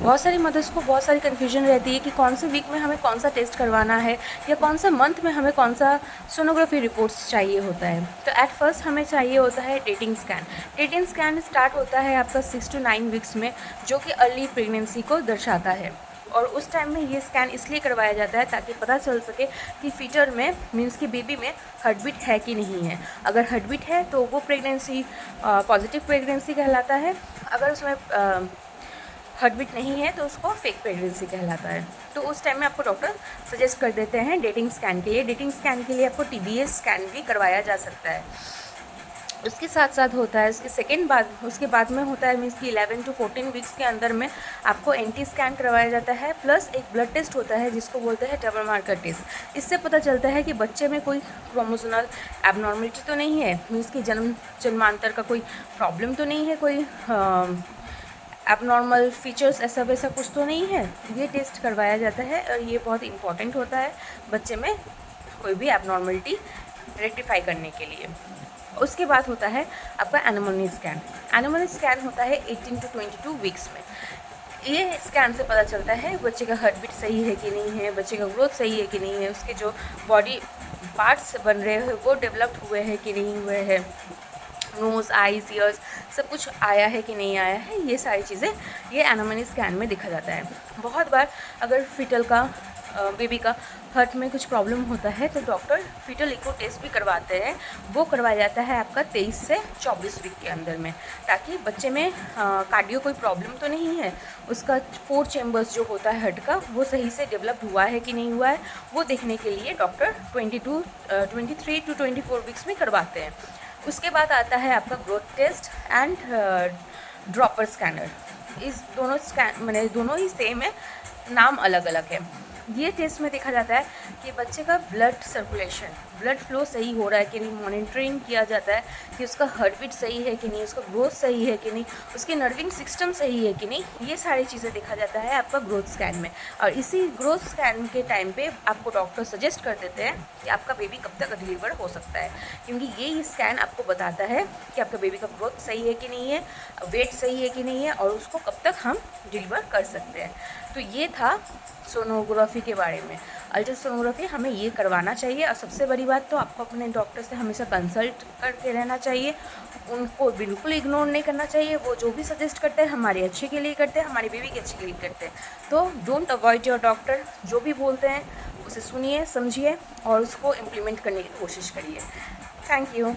बहुत सारी मदर्स को बहुत सारी कन्फ्यूजन रहती है कि कौन से वीक में हमें कौन सा टेस्ट करवाना है या कौन सा मंथ में हमें कौन सा सोनोग्राफी रिपोर्ट्स चाहिए होता है। तो एट फर्स्ट हमें चाहिए होता है dating scan. Dating scan start होता है आपका 6 to 9 वीक्स में, जो कि अर्ली प्रेगनेंसी को दर्शाता है। और उस टाइम में ये स्कैन इसलिए करवाया जाता है ताकि पता चल सके कि फीटर में मीन्स कि बेबी में हार्ट बीट है कि नहीं है। अगर हार्ट बीट है तो वो प्रेगनेंसी पॉजिटिव प्रेगनेंसी कहलाता है। अगर उसमें हार्ट बीट नहीं है तो उसको फेक प्रेगनेंसी कहलाता है। तो उस टाइम में आपको डॉक्टर सजेस्ट कर देते हैं डेटिंग स्कैन के लिए। डेटिंग स्कैन के लिए आपको TBS स्कैन भी करवाया जा सकता है। उसके साथ साथ होता है उसके बाद में होता है मीन्स कि 11 to 14 वीक्स के अंदर में आपको NT स्कैन करवाया जाता है, प्लस एक ब्लड टेस्ट होता है जिसको बोलते हैं डबल मार्कर टेस्ट। इससे पता चलता है कि बच्चे में कोई क्रोमोसोमल एबनॉर्मलिटी तो नहीं है, मीन्स कि जन्मांतर का कोई प्रॉब्लम तो नहीं है, कोई एबनॉर्मल फीचर्स ऐसा वैसा कुछ तो नहीं है। ये टेस्ट करवाया जाता है और ये बहुत इंपॉर्टेंट होता है बच्चे में कोई भी एबनॉर्मलिटी रेक्टिफाई करने के लिए। उसके बाद होता है आपका एनोमली स्कैन। एनोमली स्कैन होता है 18 to 22 वीक्स में। ये स्कैन से पता चलता है बच्चे का हार्ट बीट सही है कि नहीं है, बच्चे का ग्रोथ सही है कि नहीं है, उसके जो बॉडी पार्ट्स बन रहे हैं वो डेवलप्ड हुए हैं कि नहीं हुए हैं, नोज़, आईज, ईयर्स सब कुछ आया है कि नहीं आया है। ये सारी चीज़ें ये एनोमली स्कैन में देखा जाता है। बहुत बार अगर फीटल का बेबी का हार्ट में कुछ प्रॉब्लम होता है तो डॉक्टर फीटल इको टेस्ट भी करवाते हैं। वो करवाया जाता है आपका 23 से 24 वीक के अंदर में, ताकि बच्चे में कार्डियो कोई प्रॉब्लम तो नहीं है, उसका 4 चैम्बर्स जो होता है हार्ट का वो सही से डेवलप हुआ है कि नहीं हुआ है, वो देखने के लिए डॉक्टर 23 to 24 वीक्स में करवाते हैं। उसके बाद आता है आपका growth test and dropper scanner. इस दोनों स्कैन दोनों ही सेम है, नाम अलग अलग है। ये टेस्ट में देखा जाता है कि बच्चे का ब्लड सर्कुलेशन, ब्लड फ्लो सही हो रहा है कि नहीं, मॉनिटरिंग किया जाता है कि उसका हार्ट बीट सही है कि नहीं, उसका ग्रोथ सही है कि नहीं, उसकी नर्विंग सिस्टम सही है कि नहीं। ये सारी चीज़ें देखा जाता है आपका ग्रोथ स्कैन में। और इसी ग्रोथ स्कैन के टाइम पे आपको डॉक्टर सजेस्ट कर देते हैं कि आपका बेबी कब तक डिलीवर हो सकता है, क्योंकि ये स्कैन आपको बताता है कि आपका बेबी का ग्रोथ सही है कि नहीं है, वेट सही है कि नहीं है, और उसको कब तक हम डिलीवर कर सकते हैं। तो ये था सोनोग्राफी के बारे में। अल्ट्रासोनोग्राफी हमें ये करवाना चाहिए। और सबसे बड़ी बात तो आपको अपने डॉक्टर से हमेशा कंसल्ट करके रहना चाहिए, उनको बिल्कुल इग्नोर नहीं करना चाहिए। वो जो भी सजेस्ट करते हैं हमारे अच्छे के लिए करते हैं, हमारी बेबी के अच्छे के लिए करते हैं। तो डोंट अवॉइड योर डॉक्टर, जो भी बोलते हैं उसे सुनिए, समझिए और उसको इम्प्लीमेंट करने की कोशिश करिए। Thank you.